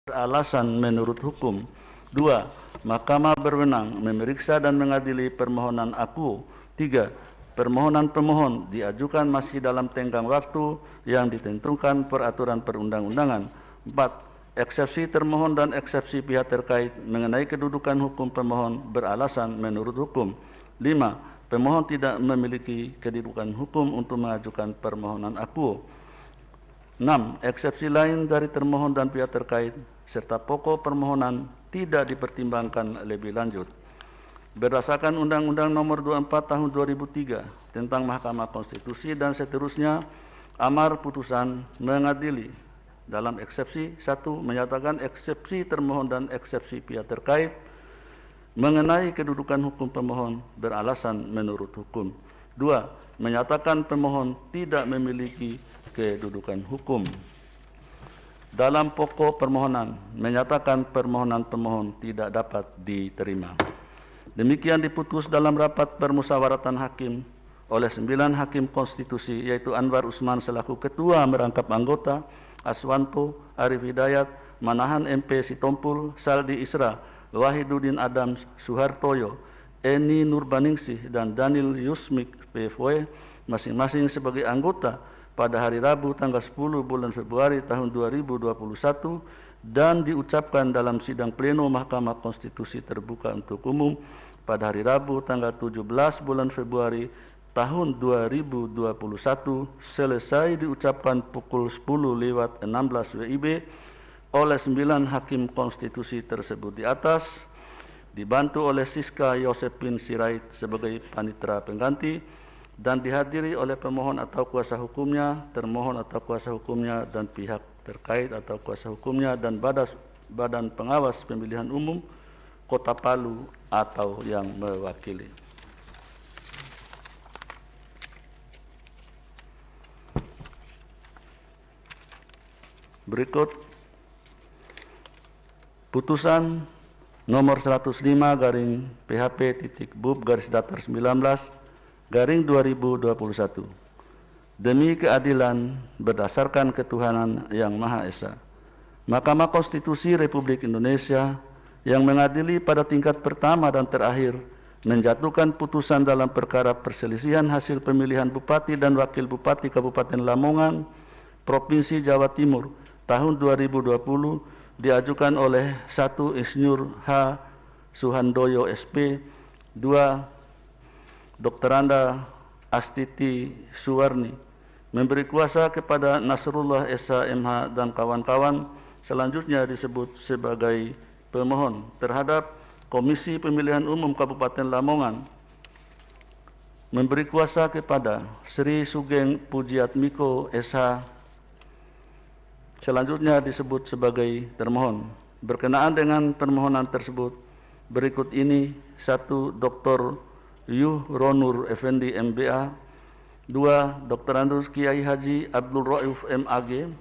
beralasan menurut hukum. 2. Mahkamah berwenang memeriksa dan mengadili permohonan aku. 3. Permohonan pemohon diajukan masih dalam tenggang waktu yang ditentukan peraturan perundang-undangan. 4. Eksepsi termohon dan eksepsi pihak terkait mengenai kedudukan hukum pemohon beralasan menurut hukum. 5. Pemohon tidak memiliki kedudukan hukum untuk mengajukan permohonan aku. 6. Eksepsi lain dari termohon dan pihak terkait serta pokok permohonan tidak dipertimbangkan lebih lanjut. Berdasarkan Undang-Undang Nomor 24 Tahun 2003 tentang Mahkamah Konstitusi dan seterusnya, amar putusan mengadili dalam eksepsi 1 menyatakan eksepsi termohon dan eksepsi pihak terkait mengenai kedudukan hukum pemohon beralasan menurut hukum. 2. Menyatakan pemohon tidak memiliki kedudukan hukum. Dalam pokok permohonan menyatakan permohonan pemohon tidak dapat diterima. Demikian diputus dalam rapat permusyawaratan hakim oleh 9 hakim konstitusi, yaitu Anwar Usman selaku ketua merangkap anggota, Aswanto, Arif Hidayat, Manahan MP Sitompul, Saldi Isra, Wahidudin Adams, Suhartoyo, Eni Nurbaningsih, dan Daniel Yusmik PFW masing-masing sebagai anggota pada hari Rabu tanggal 10 bulan Februari tahun 2021 dan diucapkan dalam sidang pleno Mahkamah Konstitusi terbuka untuk umum pada hari Rabu tanggal 17 bulan Februari tahun 2021 selesai diucapkan pukul 10:16 WIB oleh 9 hakim konstitusi tersebut di atas, dibantu oleh Siska Yosepin Sirait sebagai panitera pengganti dan dihadiri oleh pemohon atau kuasa hukumnya, termohon atau kuasa hukumnya, dan pihak terkait atau kuasa hukumnya, dan Badan Pengawas Pemilihan Umum Kota Palu atau yang mewakili. Berikut putusan nomor 105 garing PHP.BUB garis datar 19 garing 2021. Demi keadilan berdasarkan ketuhanan yang Maha Esa, Mahkamah Konstitusi Republik Indonesia yang mengadili pada tingkat pertama dan terakhir menjatuhkan putusan dalam perkara perselisihan hasil pemilihan Bupati dan Wakil Bupati Kabupaten Lamongan, Provinsi Jawa Timur tahun 2020 diajukan oleh 1 Insinyur H. Suhandoyo SP, 2 Dr. Anda Astiti Suwarni, memberi kuasa kepada Nasrullah Esa MH dan kawan-kawan, selanjutnya disebut sebagai pemohon terhadap Komisi Pemilihan Umum Kabupaten Lamongan, memberi kuasa kepada Sri Sugeng Pujiatmiko SH, selanjutnya disebut sebagai termohon. Berkenaan dengan permohonan tersebut, berikut ini: 1. Dr. Yuh Ronur Effendi MBA, 2. Dr. Andus Kiai Haji Abdul Rauf MAG,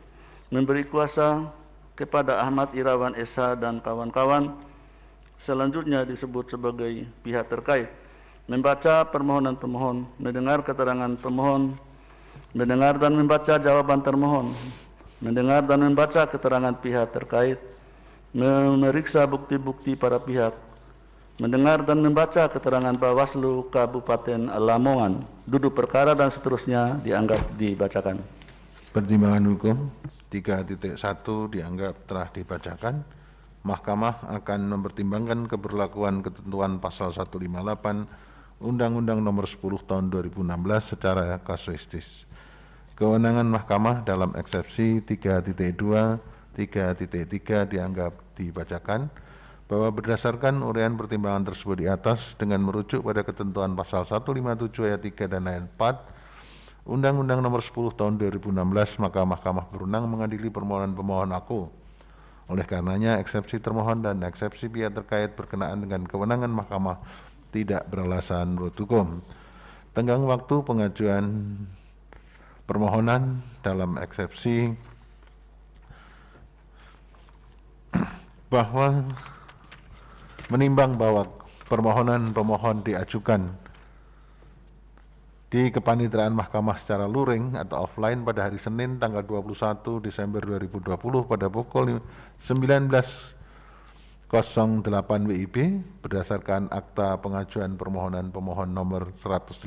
memberi kuasa kepada Ahmad Irawan SH dan kawan-kawan, selanjutnya disebut sebagai pihak terkait. Membaca permohonan pemohon, mendengar keterangan pemohon, mendengar dan membaca jawaban termohon, mendengar dan membaca keterangan pihak terkait, memeriksa bukti-bukti para pihak, mendengar dan membaca keterangan Bawaslu Kabupaten Lamongan, duduk perkara dan seterusnya dianggap dibacakan. Pertimbangan hukum 3.1 dianggap telah dibacakan. Mahkamah akan mempertimbangkan keberlakuan ketentuan pasal 158 Undang-Undang Nomor 10 Tahun 2016 secara kasuistis. Kewenangan Mahkamah dalam eksepsi 3.2, 3.3 dianggap dibacakan, bahwa berdasarkan uraian pertimbangan tersebut di atas dengan merujuk pada ketentuan pasal 157 ayat 3 dan ayat 4 Undang-Undang Nomor 10 Tahun 2016, maka Mahkamah berwenang mengadili permohonan pemohon aku. Oleh karenanya, eksepsi termohon dan eksepsi pihak terkait berkenaan dengan kewenangan Mahkamah tidak beralasan menurut hukum. Tenggang waktu pengajuan permohonan dalam eksepsi bahwa menimbang bahwa permohonan pemohon diajukan di Kepanitraan Mahkamah secara luring atau offline pada hari Senin tanggal 21 Desember 2020 pada pukul 19.08 WIB berdasarkan akta pengajuan permohonan pemohon nomor 108,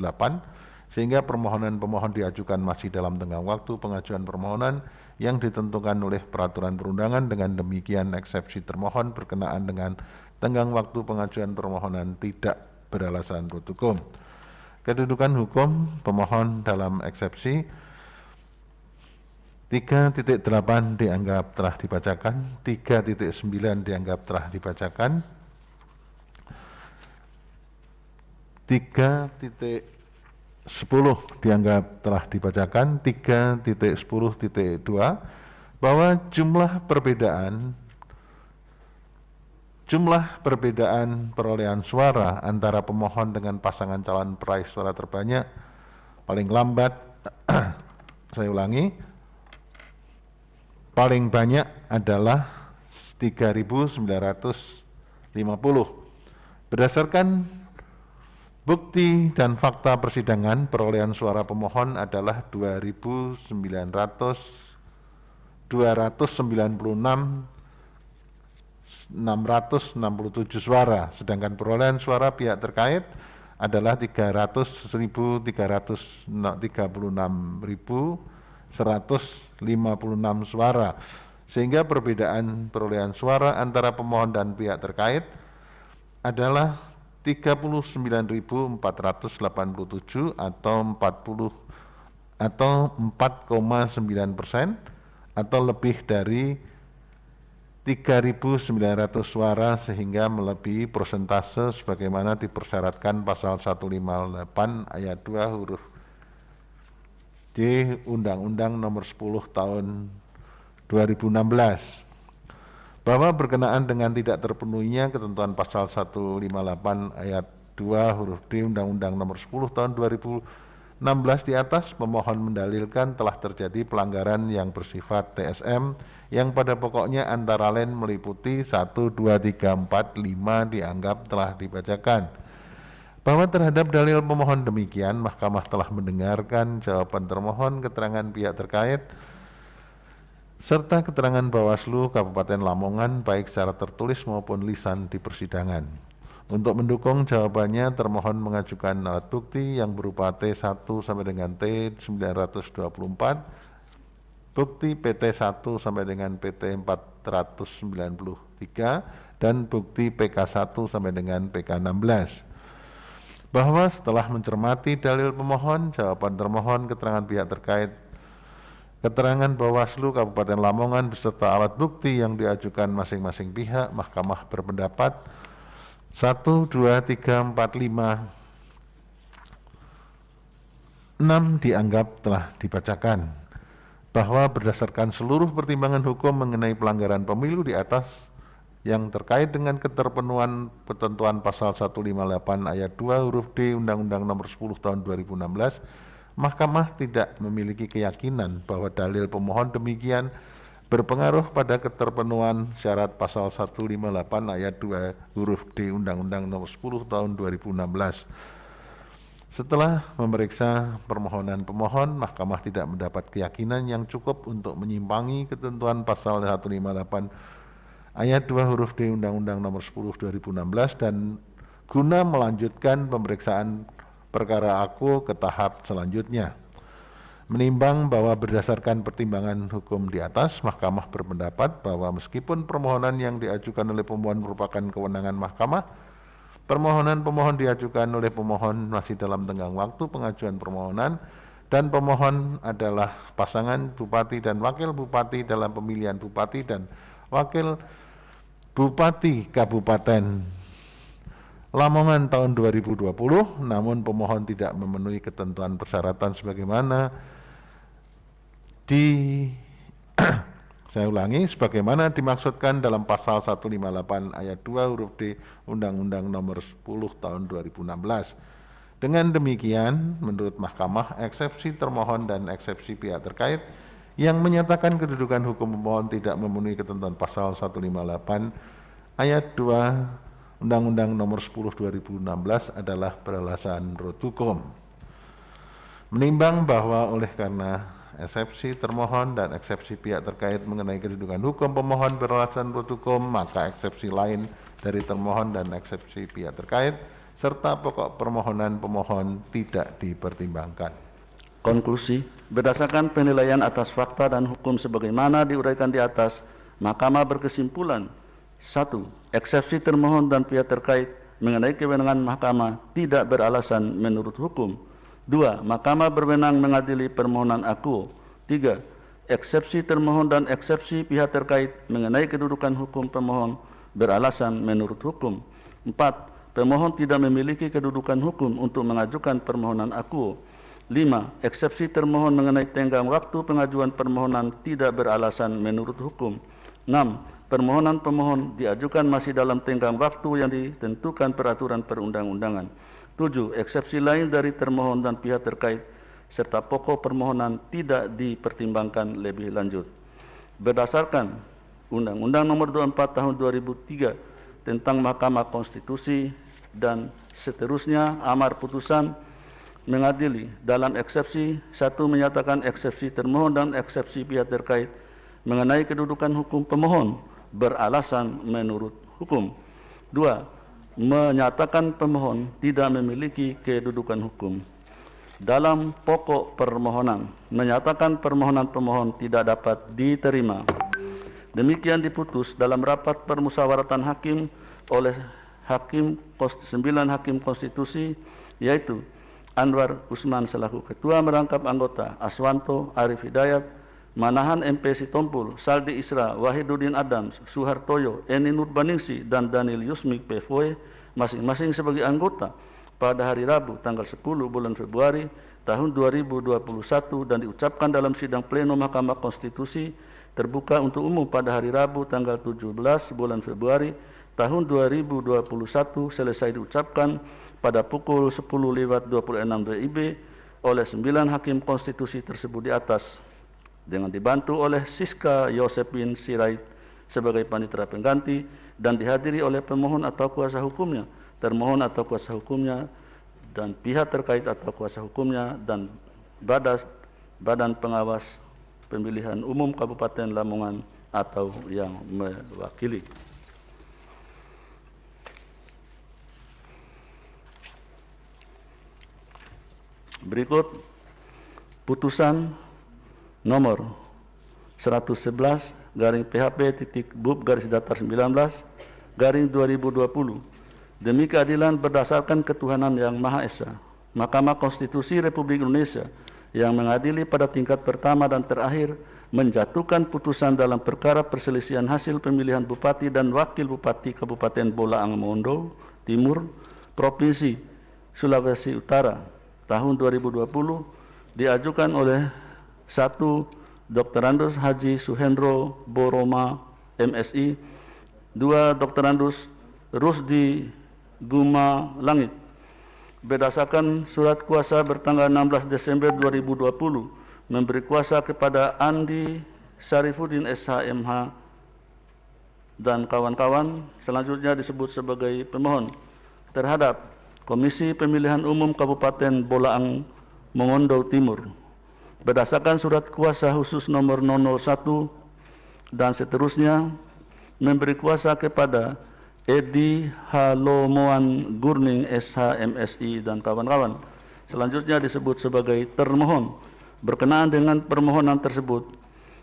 sehingga permohonan pemohon diajukan masih dalam tenggang waktu pengajuan permohonan yang ditentukan oleh peraturan perundangan. Dengan demikian eksepsi termohon berkenaan dengan tenggang waktu pengajuan permohonan tidak beralasan menurut hukum. Kedudukan hukum pemohon dalam eksepsi 3.8 dianggap telah dibacakan, 3.9 dianggap telah dibacakan, 3.10 dianggap telah dibacakan, 3.10.2 bahwa jumlah perbedaan perolehan suara antara pemohon dengan pasangan calon peraih suara terbanyak paling lambat saya ulangi, paling banyak adalah 3.950. Berdasarkan bukti dan fakta persidangan, perolehan suara pemohon adalah 2.996.667 suara, sedangkan perolehan suara pihak terkait adalah 336.156 suara, sehingga perbedaan perolehan suara antara pemohon dan pihak terkait adalah 39.487 atau 4,9% atau lebih dari 3.900 suara, sehingga melebihi persentase sebagaimana dipersyaratkan pasal 158 ayat 2 huruf D Undang-Undang Nomor 10 Tahun 2016, bahwa berkenaan dengan tidak terpenuhinya ketentuan pasal 158 ayat 2 huruf D Undang-Undang Nomor 10 Tahun 2016 di atas, pemohon mendalilkan telah terjadi pelanggaran yang bersifat TSM yang pada pokoknya antara lain meliputi 1, 2, 3, 4, 5 dianggap telah dibacakan. Bahwa terhadap dalil pemohon demikian, Mahkamah telah mendengarkan jawaban termohon, keterangan pihak terkait, serta keterangan Bawaslu Kabupaten Lamongan baik secara tertulis maupun lisan di persidangan. Untuk mendukung jawabannya, termohon mengajukan alat bukti yang berupa T1 sampai dengan T924, bukti PT1 sampai dengan PT493, dan bukti PK1 sampai dengan PK16. Bahwa setelah mencermati dalil pemohon, jawaban termohon, keterangan pihak terkait, keterangan Bawaslu Kabupaten Lamongan beserta alat bukti yang diajukan masing-masing pihak, Mahkamah berpendapat 1, 2, 3, 4, 5, 6 dianggap telah dibacakan. Bahwa berdasarkan seluruh pertimbangan hukum mengenai pelanggaran pemilu di atas yang terkait dengan keterpenuhan ketentuan pasal 158 ayat 2 huruf D Undang-Undang Nomor 10 Tahun 2016, Mahkamah tidak memiliki keyakinan bahwa dalil pemohon demikian berpengaruh pada keterpenuhan syarat pasal 158 ayat 2 huruf D Undang-Undang Nomor 10 Tahun 2016. Setelah memeriksa permohonan pemohon, Mahkamah tidak mendapat keyakinan yang cukup untuk menyimpangi ketentuan pasal 158 ayat 2 huruf D Undang-Undang Nomor 10 2016 dan guna melanjutkan pemeriksaan perkara aku ke tahap selanjutnya. Menimbang bahwa berdasarkan pertimbangan hukum di atas, Mahkamah berpendapat bahwa meskipun permohonan yang diajukan oleh pemohon merupakan kewenangan Mahkamah, permohonan pemohon diajukan oleh pemohon masih dalam tenggang waktu pengajuan permohonan, dan pemohon adalah pasangan Bupati dan Wakil Bupati dalam pemilihan Bupati dan Wakil Bupati Kabupaten Lamongan tahun 2020, namun pemohon tidak memenuhi ketentuan persyaratan sebagaimana saya ulangi, sebagaimana dimaksudkan dalam pasal 158 ayat 2 huruf D Undang-Undang Nomor 10 Tahun 2016. Dengan demikian, menurut Mahkamah, eksepsi termohon dan eksepsi pihak terkait yang menyatakan kedudukan hukum pemohon tidak memenuhi ketentuan pasal 158 ayat 2 Undang-Undang Nomor 10 2016 adalah beralasan menurut hukum. Menimbang bahwa oleh karena eksepsi termohon dan eksepsi pihak terkait mengenai kedudukan hukum pemohon beralasan menurut hukum, maka eksepsi lain dari termohon dan eksepsi pihak terkait serta pokok permohonan pemohon tidak dipertimbangkan. Konklusi, berdasarkan penilaian atas fakta dan hukum sebagaimana diuraikan di atas, Mahkamah berkesimpulan: 1. Eksepsi termohon dan pihak terkait mengenai kewenangan Mahkamah tidak beralasan menurut hukum. 2. Mahkamah berwenang mengadili permohonan akuo. 3. Eksepsi termohon dan eksepsi pihak terkait mengenai kedudukan hukum pemohon beralasan menurut hukum. 4. Pemohon tidak memiliki kedudukan hukum untuk mengajukan permohonan akuo. 5. Eksepsi termohon mengenai tenggang waktu pengajuan permohonan tidak beralasan menurut hukum. 6. Permohonan pemohon diajukan masih dalam tenggang waktu yang ditentukan peraturan perundang-undangan. 7. Eksepsi lain dari termohon dan pihak terkait serta pokok permohonan tidak dipertimbangkan lebih lanjut. Berdasarkan Undang-Undang Nomor 24 Tahun 2003 tentang Mahkamah Konstitusi dan seterusnya, amar putusan mengadili dalam eksepsi 1 menyatakan eksepsi termohon dan eksepsi pihak terkait mengenai kedudukan hukum pemohon beralasan menurut hukum. 2. Menyatakan pemohon tidak memiliki kedudukan hukum. Dalam pokok permohonan menyatakan permohonan pemohon tidak dapat diterima. Demikian diputus dalam rapat permusyawaratan hakim oleh 9 hakim konstitusi, yaitu Anwar Usman selaku Ketua Merangkap Anggota, Aswanto, Arif Hidayat, Manahan MP Sitompul, Saldi Isra, Wahiduddin Adams, Suhartoyo, Eni Nurbaningsi, dan Daniel Yusmik PFOE, masing-masing sebagai anggota pada hari Rabu tanggal 10 bulan Februari tahun 2021 dan diucapkan dalam sidang pleno Mahkamah Konstitusi terbuka untuk umum pada hari Rabu tanggal 17 bulan Februari tahun 2021 selesai diucapkan pada pukul 10.26 WIB oleh 9 hakim konstitusi tersebut di atas dengan dibantu oleh Siska Yosepin Sirait sebagai panitera pengganti dan dihadiri oleh pemohon atau kuasa hukumnya, termohon atau kuasa hukumnya, dan pihak terkait atau kuasa hukumnya, dan Badan Pengawas Pemilihan Umum Kabupaten Lamongan atau yang mewakili. Berikut putusan nomor 111/PHP.BUB/19/2020 demi keadilan berdasarkan ketuhanan yang Maha Esa. Mahkamah Konstitusi Republik Indonesia yang mengadili pada tingkat pertama dan terakhir menjatuhkan putusan dalam perkara perselisihan hasil pemilihan Bupati dan Wakil Bupati Kabupaten Bolaang Mongondo Timur, Provinsi Sulawesi Utara tahun 2020 diajukan oleh 1. Dr. Andus Haji Suhendro Boroma MSI, 2. Dr. Andus Rusdi Guma Langit berdasarkan surat kuasa bertanggal 16 Desember 2020 memberi kuasa kepada Andi Syarifuddin SHMH dan kawan-kawan selanjutnya disebut sebagai pemohon terhadap Komisi Pemilihan Umum Kabupaten Bolaang Mongondo Timur berdasarkan surat kuasa khusus nomor 001 dan seterusnya memberi kuasa kepada Edi Halomoan Gurning SHMSI dan kawan-kawan selanjutnya disebut sebagai termohon berkenaan dengan permohonan tersebut.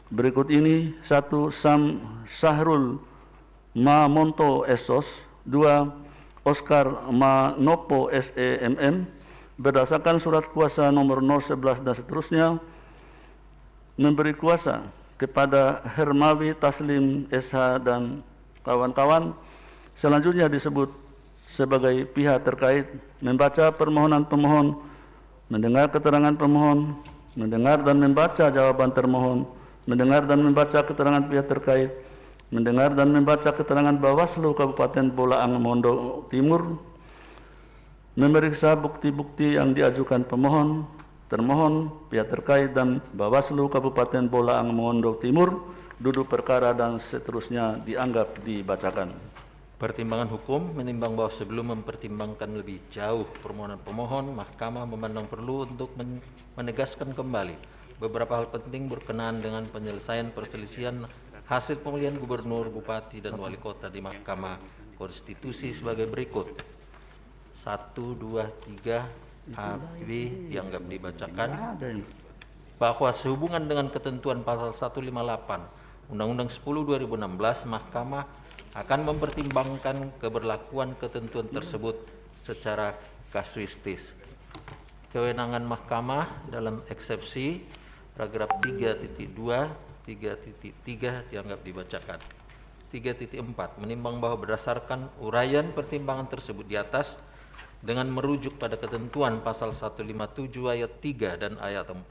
Berikut ini: 1. Sam Sahrul Mamonto Esos, 2. Oscar Manopo SEMM berdasarkan surat kuasa nomor 011 dan seterusnya memberi kuasa kepada Hermawi Taslim SH dan kawan-kawan selanjutnya disebut sebagai pihak terkait membaca permohonan pemohon, mendengar keterangan pemohon, mendengar dan membaca jawaban termohon, mendengar dan membaca keterangan pihak terkait, mendengar dan membaca keterangan Bawaslu Kabupaten Bolaang Mongondo Timur, memeriksa bukti-bukti yang diajukan pemohon, termohon, pihak terkait, dan Bawaslu Kabupaten Bolaang Mongondo Timur, duduk perkara dan seterusnya dianggap dibacakan. Pertimbangan hukum menimbang bahwa sebelum mempertimbangkan lebih jauh permohonan pemohon, Mahkamah memandang perlu untuk menegaskan kembali beberapa hal penting berkenaan dengan penyelesaian perselisihan hasil pemilihan gubernur, bupati, dan wali kota di Mahkamah Konstitusi sebagai berikut. 1, 2, 3, A, B dianggap dibacakan. Bahwa sehubungan dengan ketentuan pasal 158 Undang-Undang 10 2016, Mahkamah akan mempertimbangkan keberlakuan ketentuan tersebut secara kasuistis. Kewenangan Mahkamah dalam eksepsi paragraf 3.2, 3.3 dianggap dibacakan. 3.4 menimbang bahwa berdasarkan uraian pertimbangan tersebut di atas dengan merujuk pada ketentuan pasal 157 ayat 3 dan ayat 4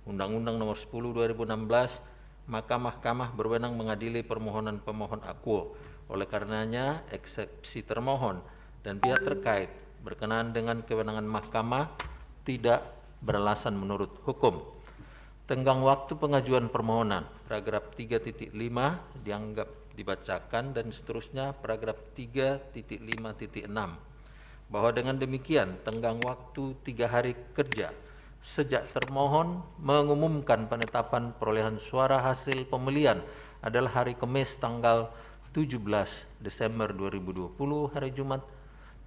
Undang-Undang Nomor 10 2016, maka Mahkamah berwenang mengadili permohonan pemohon akuo. Oleh karenanya, eksepsi termohon dan pihak terkait berkenaan dengan kewenangan Mahkamah tidak beralasan menurut hukum. Tenggang waktu pengajuan permohonan, paragraf 3.5 dianggap dibacakan dan seterusnya paragraf 3.5.6. Bahwa dengan demikian tenggang waktu 3 hari kerja sejak termohon mengumumkan penetapan perolehan suara hasil pemilihan adalah hari Kamis tanggal 17 Desember 2020, hari Jumat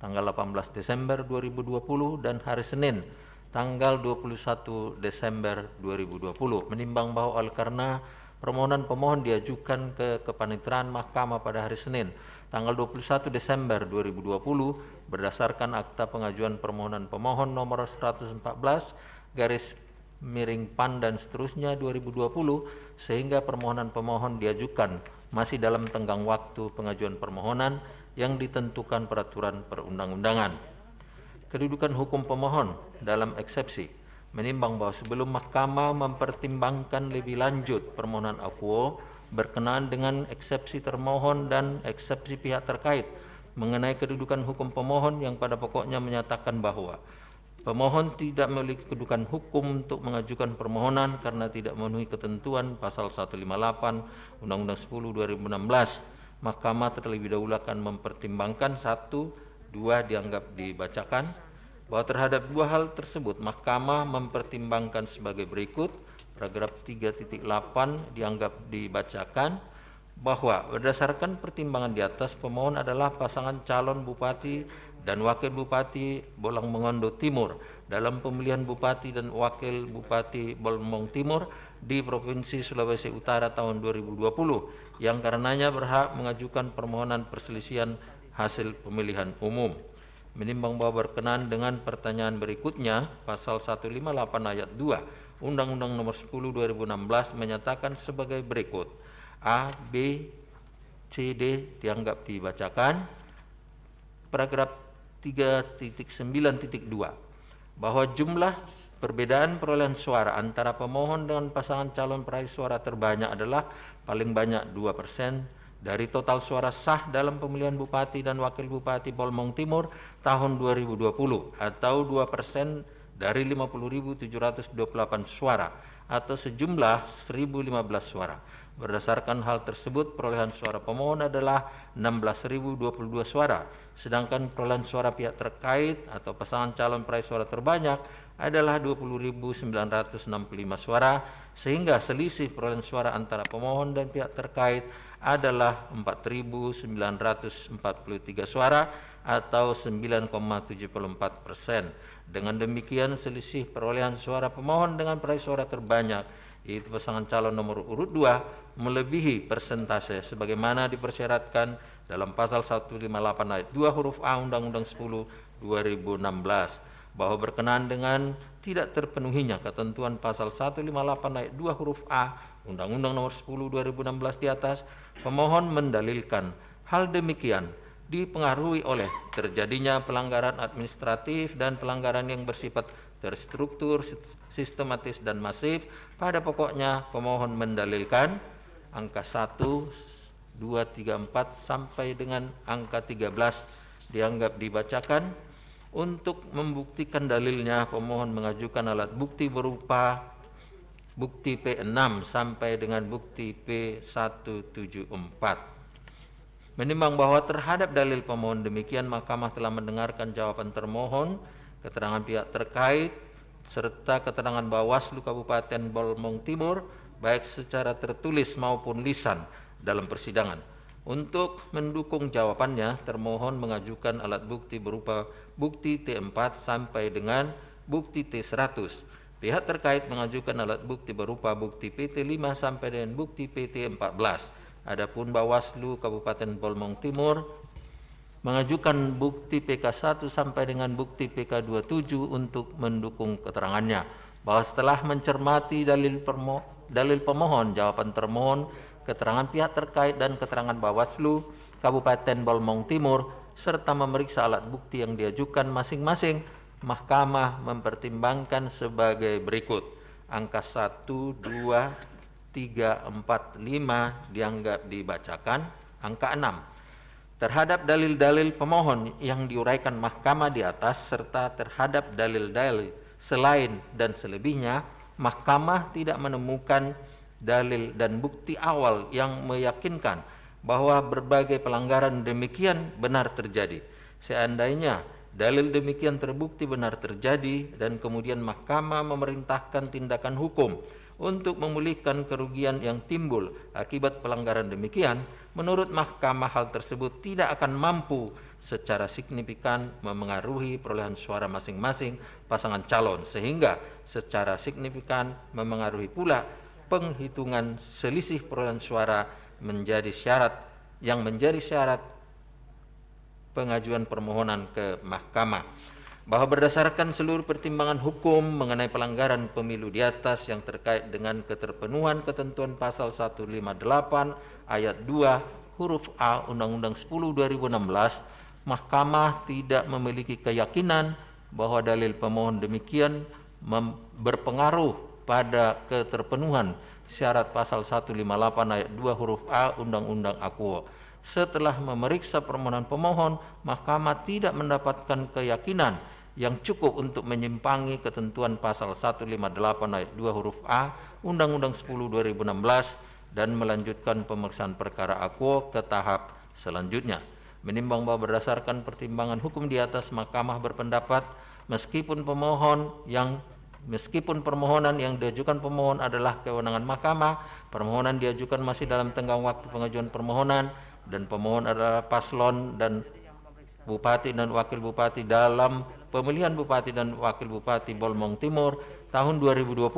tanggal 18 Desember 2020, dan hari Senin tanggal 21 Desember 2020. Menimbang bahwa oleh karena permohonan pemohon diajukan ke kepaniteraan Mahkamah pada hari Senin tanggal 21 Desember 2020 berdasarkan akta pengajuan permohonan pemohon nomor 114 garis miring PAN dan seterusnya 2020, sehingga permohonan pemohon diajukan masih dalam tenggang waktu pengajuan permohonan yang ditentukan peraturan perundang-undangan. Kedudukan hukum pemohon dalam eksepsi menimbang bahwa sebelum Mahkamah mempertimbangkan lebih lanjut permohonan akuo berkenaan dengan eksepsi termohon dan eksepsi pihak terkait mengenai kedudukan hukum pemohon yang pada pokoknya menyatakan bahwa pemohon tidak memiliki kedudukan hukum untuk mengajukan permohonan karena tidak memenuhi ketentuan pasal 158 Undang-Undang 10 2016. Mahkamah terlebih dahulu akan mempertimbangkan 1, 2 dianggap dibacakan. Bahwa terhadap 2 hal tersebut Mahkamah mempertimbangkan sebagai berikut. Paragraf 3.8 dianggap dibacakan bahwa berdasarkan pertimbangan di atas pemohon adalah pasangan calon bupati dan wakil bupati Bolang Mongondo Timur dalam pemilihan bupati dan wakil bupati Bolmong Timur di Provinsi Sulawesi Utara tahun 2020 yang karenanya berhak mengajukan permohonan perselisihan hasil pemilihan umum. Menimbang bahwa berkenaan dengan pertanyaan berikutnya, pasal 158 ayat 2 Undang-Undang Nomor 10 2016 menyatakan sebagai berikut. A, B, C, D dianggap dibacakan. Paragraf 3.9.2 bahwa jumlah perbedaan perolehan suara antara pemohon dengan pasangan calon peraih suara terbanyak adalah paling banyak 2% dari total suara sah dalam pemilihan bupati dan wakil bupati Bolmong Timur tahun 2020 atau 2% dari 50.728 suara atau sejumlah 1.015 suara. Berdasarkan hal tersebut, perolehan suara pemohon adalah 16.022 suara, sedangkan perolehan suara pihak terkait atau pasangan calon peraih suara terbanyak adalah 20.965 suara, sehingga selisih perolehan suara antara pemohon dan pihak terkait adalah 4.943 suara atau 9,74%. Dengan demikian, selisih perolehan suara pemohon dengan peraih suara terbanyak, yaitu pasangan calon nomor urut 2, melebihi persentase sebagaimana dipersyaratkan dalam pasal 158 ayat 2 huruf A Undang-Undang 10 2016, bahwa berkenaan dengan tidak terpenuhinya ketentuan pasal 158 ayat 2 huruf A Undang-Undang Nomor 10 2016 di atas, pemohon mendalilkan hal demikian dipengaruhi oleh terjadinya pelanggaran administratif dan pelanggaran yang bersifat terstruktur, sistematis dan masif. Pada pokoknya pemohon mendalilkan angka 1, 2, 3, 4 sampai dengan angka 13 dianggap dibacakan. Untuk membuktikan dalilnya, pemohon mengajukan alat bukti berupa bukti P6 sampai dengan bukti P174. Menimbang bahwa terhadap dalil pemohon demikian, Mahkamah telah mendengarkan jawaban termohon, keterangan pihak terkait, serta keterangan Bawaslu Kabupaten Balmong Timur, baik secara tertulis maupun lisan dalam persidangan. Untuk mendukung jawabannya, termohon mengajukan alat bukti berupa bukti T4 sampai dengan bukti T100. Pihak terkait mengajukan alat bukti berupa bukti PT5 sampai dengan bukti PT14. Adapun Bawaslu Kabupaten Balmong Timur mengajukan bukti PK1 sampai dengan bukti PK27 untuk mendukung keterangannya bahwa setelah mencermati dalil pemohon, jawaban termohon, keterangan pihak terkait dan keterangan Bawaslu Kabupaten Balmong Timur serta memeriksa alat bukti yang diajukan masing-masing, Mahkamah mempertimbangkan sebagai berikut. Angka 1, 2, 3, 4, 5 dianggap dibacakan. Angka 6. Terhadap dalil-dalil pemohon yang diuraikan Mahkamah di atas serta terhadap dalil-dalil selain dan selebihnya, Mahkamah tidak menemukan dalil dan bukti awal yang meyakinkan bahwa berbagai pelanggaran demikian benar terjadi. Seandainya dalil demikian terbukti benar terjadi dan kemudian Mahkamah memerintahkan tindakan hukum untuk memulihkan kerugian yang timbul akibat pelanggaran demikian, menurut Mahkamah hal tersebut tidak akan mampu secara signifikan memengaruhi perolehan suara masing-masing pasangan calon, sehingga secara signifikan memengaruhi pula penghitungan selisih perolehan suara menjadi syarat pengajuan permohonan ke Mahkamah. Bahwa berdasarkan seluruh pertimbangan hukum mengenai pelanggaran pemilu di atas yang terkait dengan keterpenuhan ketentuan pasal 158 ayat 2 huruf A Undang-Undang 10 2016, Mahkamah tidak memiliki keyakinan bahwa dalil pemohon demikian berpengaruh pada keterpenuhan syarat pasal 158 ayat 2 huruf A Undang-Undang Akuo. Setelah memeriksa permohonan pemohon, Mahkamah tidak mendapatkan keyakinan yang cukup untuk menyimpangi ketentuan pasal 158 ayat 2 huruf A Undang-Undang 10 2016 dan melanjutkan pemeriksaan perkara Akuo ke tahap selanjutnya. Menimbang bahwa berdasarkan pertimbangan hukum di atas, Mahkamah berpendapat meskipun permohonan yang diajukan pemohon adalah kewenangan Mahkamah, permohonan diajukan masih dalam tenggang waktu pengajuan permohonan dan pemohon adalah paslon dan Bupati dan Wakil Bupati dalam pemilihan Bupati dan Wakil Bupati Balmong Timur tahun 2020.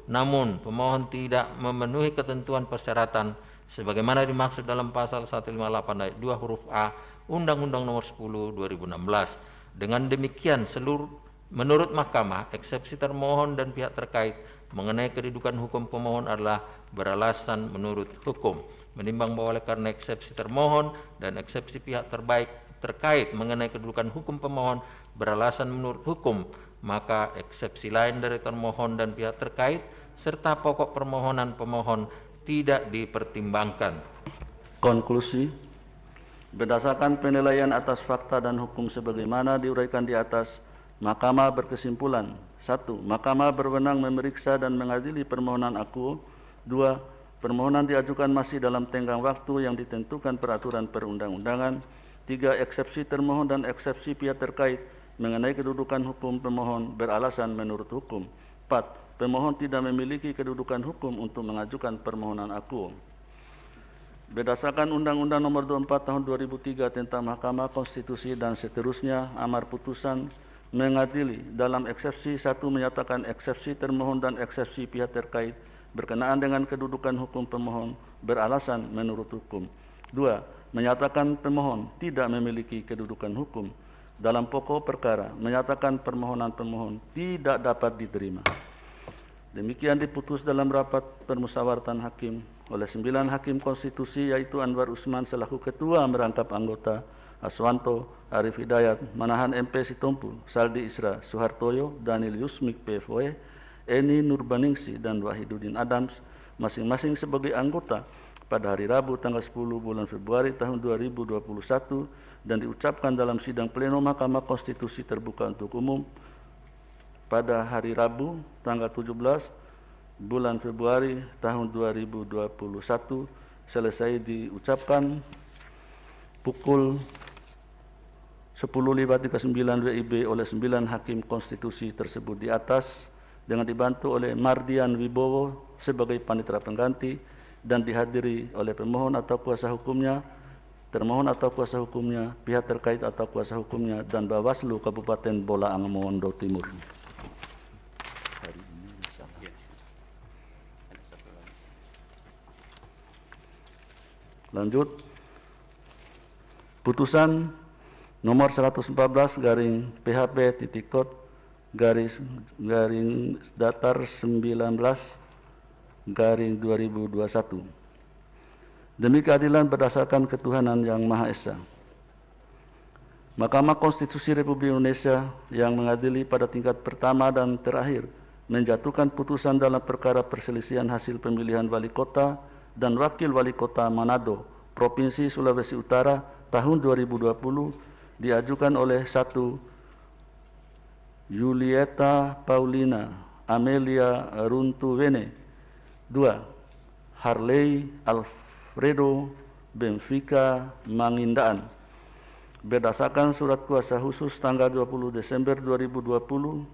Namun pemohon tidak memenuhi ketentuan persyaratan sebagaimana dimaksud dalam pasal 158 ayat 2 huruf A Undang-Undang Nomor 10 2016. Dengan demikian menurut Mahkamah, eksepsi termohon dan pihak terkait mengenai kedudukan hukum pemohon adalah beralasan menurut hukum. Menimbang bahwa oleh karena eksepsi termohon dan eksepsi pihak terkait mengenai kedudukan hukum pemohon beralasan menurut hukum, maka eksepsi lain dari termohon dan pihak terkait serta pokok permohonan pemohon tidak dipertimbangkan. Konklusi, berdasarkan penilaian atas fakta dan hukum sebagaimana diuraikan di atas, Mahkamah berkesimpulan: 1. Mahkamah berwenang memeriksa dan mengadili permohonan Akuo. 2. Permohonan diajukan masih dalam tenggang waktu yang ditentukan peraturan perundang-undangan. 3. Eksepsi termohon dan eksepsi pihak terkait mengenai kedudukan hukum pemohon beralasan menurut hukum. 4. Pemohon tidak memiliki kedudukan hukum untuk mengajukan permohonan Akuo. Berdasarkan Undang-Undang Nomor 24 Tahun 2003 tentang Mahkamah Konstitusi dan seterusnya, amar putusan mengadili dalam eksepsi 1 menyatakan eksepsi termohon dan eksepsi pihak terkait berkenaan dengan kedudukan hukum pemohon beralasan menurut hukum. 2. Menyatakan pemohon tidak memiliki kedudukan hukum. Dalam pokok perkara menyatakan permohonan pemohon tidak dapat diterima. Demikian diputus dalam rapat permusyawaratan hakim oleh 9 hakim konstitusi, yaitu Anwar Usman selaku ketua merangkap anggota, Aswanto, Arif Hidayat, Manahan MP Sitompul, Saldi Isra, Suhartoyo, Daniel Yusmik PFOE, Eni Nurbaningsi dan Wahidudin Adams masing-masing sebagai anggota pada hari Rabu tanggal 10 bulan Februari tahun 2021 dan diucapkan dalam sidang pleno Mahkamah Konstitusi terbuka untuk umum pada hari Rabu tanggal 17 bulan Februari tahun 2021 selesai diucapkan pukul 10.39 WIB oleh 9 hakim konstitusi tersebut di atas dengan dibantu oleh Mardian Wibowo sebagai panitera pengganti dan dihadiri oleh pemohon atau kuasa hukumnya, termohon atau kuasa hukumnya, pihak terkait atau kuasa hukumnya, dan Bawaslu Kabupaten Bolaang Mongondo Timur. Lanjut, putusan nomor 114 garing PHP titik kod garing datar 19 garing 2021. Demi keadilan berdasarkan ketuhanan yang Maha Esa. Mahkamah Konstitusi Republik Indonesia yang mengadili pada tingkat pertama dan terakhir menjatuhkan putusan dalam perkara perselisihan hasil pemilihan wali kota dan wakil wali kota Manado, Provinsi Sulawesi Utara tahun 2020 diajukan oleh 1. Julieta Paulina Amelia Runtuwene, 2. Harley Alfredo Benfica Mangindaan, berdasarkan surat kuasa khusus tanggal 20 Desember 2020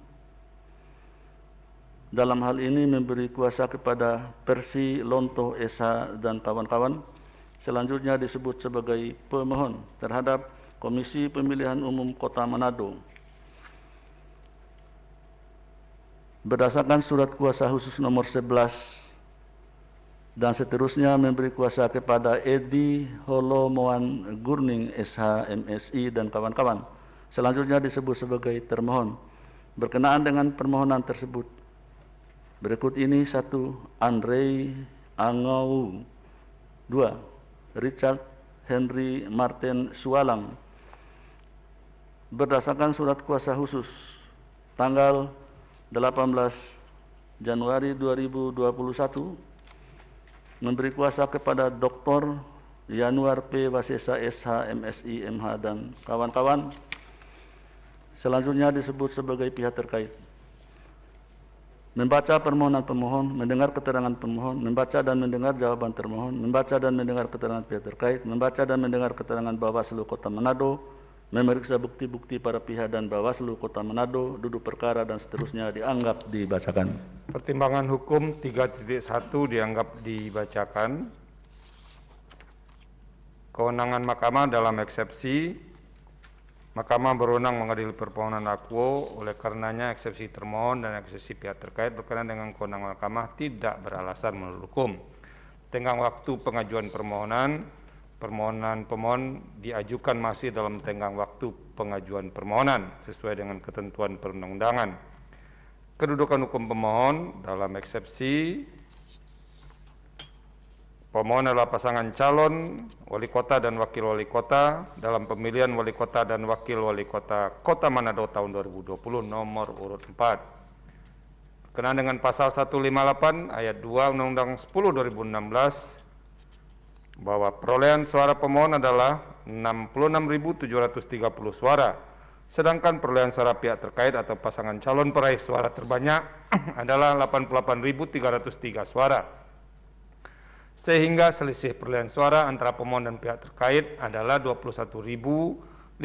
dalam hal ini memberi kuasa kepada Persi Lonto SH dan kawan-kawan, selanjutnya disebut sebagai pemohon terhadap Komisi Pemilihan Umum Kota Manado. Berdasarkan surat kuasa khusus nomor 11 dan seterusnya memberi kuasa kepada Edi Holomoan Gurning SH MSI dan kawan-kawan, selanjutnya disebut sebagai termohon. Berkenaan dengan permohonan tersebut, berikut ini: 1. Andre Angau, 2. Richard Henry Martin Sualang. Berdasarkan surat kuasa khusus tanggal 18 Januari 2021 memberi kuasa kepada Dr. Yanuar P. Wasesa SH MSI MH dan kawan-kawan, selanjutnya disebut sebagai pihak terkait. Membaca permohonan pemohon, mendengar keterangan pemohon, membaca dan mendengar jawaban termohon, membaca dan mendengar keterangan pihak terkait, membaca dan mendengar keterangan Bawaslu Kota Manado, memeriksa bukti-bukti para pihak dan Bawaslu Kota Manado, duduk perkara dan seterusnya dianggap dibacakan. Pertimbangan hukum 3.1 dianggap dibacakan. Kewenangan Mahkamah dalam eksepsi. Mahkamah berwenang mengadili permohonan akuo, oleh karenanya eksepsi termohon dan eksepsi pihak terkait berkenaan dengan kewenangan Mahkamah tidak beralasan menurut hukum. Tenggang waktu pengajuan permohonan pemohon diajukan masih dalam tenggang waktu pengajuan permohonan sesuai dengan ketentuan perundang-undangan. Kedudukan hukum pemohon dalam eksepsi. Pemohon adalah pasangan calon wali kota dan wakil wali kota dalam pemilihan wali kota dan wakil wali kota Kota Manado tahun 2020 nomor urut 4. Berkenaan dengan pasal 158 ayat 2 Undang-Undang 10 2016 bahwa perolehan suara pemohon adalah 66.730 suara, sedangkan perolehan suara pihak terkait atau pasangan calon peraih suara terbanyak adalah 88.303 suara. Sehingga selisih perolehan suara antara pemohon dan pihak terkait adalah 21.573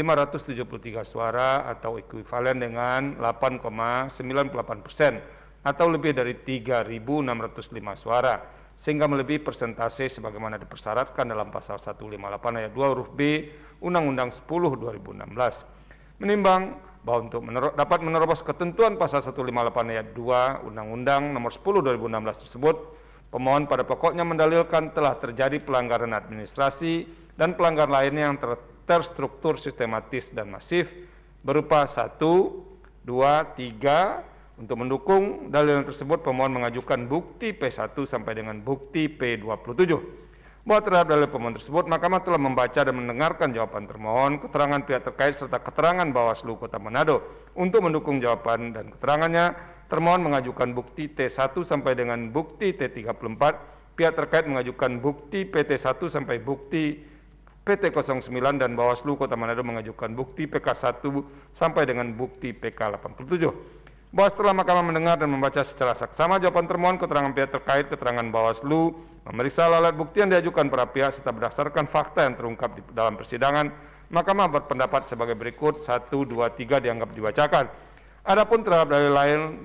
suara atau ekuivalen dengan 8,98% atau lebih dari 3.605 suara, sehingga melebihi persentase sebagaimana dipersyaratkan dalam pasal 158 ayat 2 huruf B Undang-Undang 10 2016. Menimbang bahwa untuk dapat menerobos ketentuan pasal 158 ayat 2 Undang-Undang nomor 10 2016 tersebut, pemohon pada pokoknya mendalilkan telah terjadi pelanggaran administrasi dan pelanggaran lainnya yang terstruktur sistematis dan masif berupa 1, 2, 3. Untuk mendukung dalil tersebut, pemohon mengajukan bukti P1 sampai dengan bukti P27. Bahwa terhadap dalil pemohon tersebut, Mahkamah telah membaca dan mendengarkan jawaban termohon, keterangan pihak terkait serta keterangan Bawaslu Kota Manado. Untuk mendukung jawaban dan keterangannya, termohon mengajukan bukti T1 sampai dengan bukti T34, pihak terkait mengajukan bukti PT1 sampai bukti PT09 dan Bawaslu Kota Manado mengajukan bukti PK1 sampai dengan bukti PK87. bahwa setelah Mahkamah mendengar dan membaca secara saksama jawaban termohon, keterangan pihak terkait, keterangan Bawaslu, memeriksa alat bukti yang diajukan para pihak, serta berdasarkan fakta yang terungkap di dalam persidangan, Mahkamah berpendapat sebagai berikut: 1, 2, 3 dianggap dibacakan. Adapun terhadap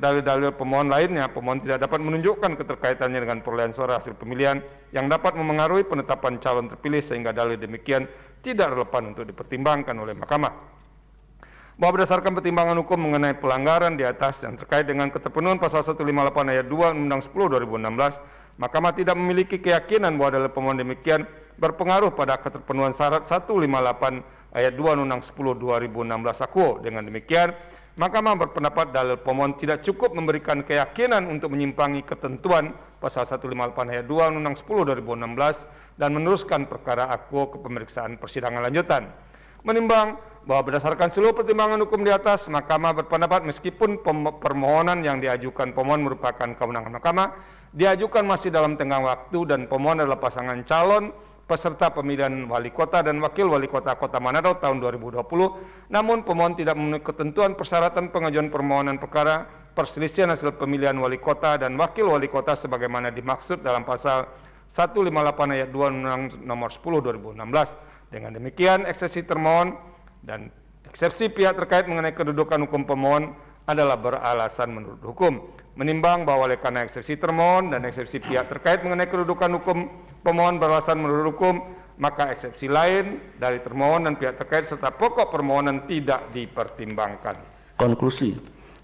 dalil-dalil pemohon lainnya, pemohon tidak dapat menunjukkan keterkaitannya dengan perolehan suara hasil pemilihan yang dapat memengaruhi penetapan calon terpilih, sehingga dalil demikian tidak relevan untuk dipertimbangkan oleh Mahkamah. Bahwa berdasarkan pertimbangan hukum mengenai pelanggaran di atas yang terkait dengan keterpenuhan pasal 158 ayat 2 Undang-Undang 10 2016, Mahkamah tidak memiliki keyakinan bahwa dalil pemohon demikian berpengaruh pada keterpenuhan syarat 158 ayat 2 Undang-Undang 10 2016 Akuo. Dengan demikian, Mahkamah berpendapat dalil pemohon tidak cukup memberikan keyakinan untuk menyimpangi ketentuan pasal 158 ayat 2 Undang-Undang 10 2016 dan meneruskan perkara Akuo ke pemeriksaan persidangan lanjutan. Menimbang bahwa berdasarkan seluruh pertimbangan hukum di atas, Mahkamah berpendapat meskipun permohonan yang diajukan pemohon merupakan kewenangan Mahkamah, diajukan masih dalam tenggang waktu dan pemohon adalah pasangan calon peserta pemilihan wali kota dan wakil wali kota Kota Manado tahun 2020, namun pemohon tidak memenuhi ketentuan persyaratan pengajuan permohonan perkara perselisihan hasil pemilihan wali kota dan wakil wali kota sebagaimana dimaksud dalam pasal 158 ayat 2 Undang-Undang Nomor 10 2016. Dengan demikian, eksepsi termohon dan eksepsi pihak terkait mengenai kedudukan hukum pemohon adalah beralasan menurut hukum. Menimbang bahwa oleh karena eksepsi termohon dan eksepsi pihak terkait mengenai kedudukan hukum pemohon beralasan menurut hukum, maka eksepsi lain dari termohon dan pihak terkait serta pokok permohonan tidak dipertimbangkan. Konklusi.